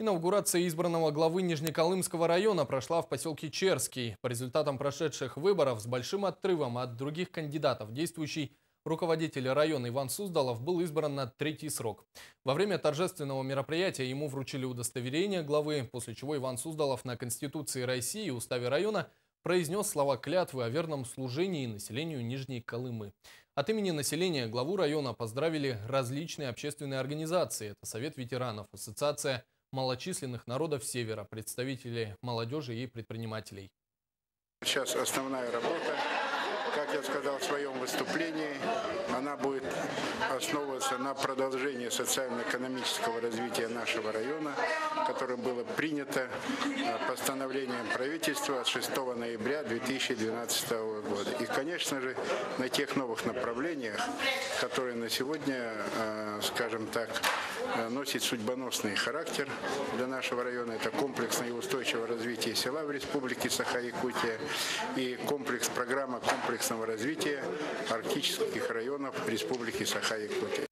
Инаугурация избранного главы Нижнеколымского района прошла в поселке Черский. По результатам прошедших выборов с большим отрывом от других кандидатов действующий руководитель района Иван Суздалов был избран на третий срок. Во время торжественного мероприятия ему вручили удостоверение главы, после чего Иван Суздалов на Конституции России и Уставе района произнес слова клятвы о верном служении населению Нижней Колымы. От имени населения главу района поздравили различные общественные организации. Это Совет ветеранов, Ассоциация малочисленных народов Севера, представители молодежи и предпринимателей. Сейчас основная работа, как я сказал в своем выступлении, она будет основываться на продолжении социально-экономического развития нашего района, которое было принято постановлением правительства от 6 ноября 2012 года. И, конечно же, на тех новых направлениях, которые на сегодня, скажем так, носит судьбоносный характер для нашего района. Это комплексное и устойчивое развитие села в Республике Саха-Якутия и программа комплексного развития арктических районов Республики Саха-Якутия.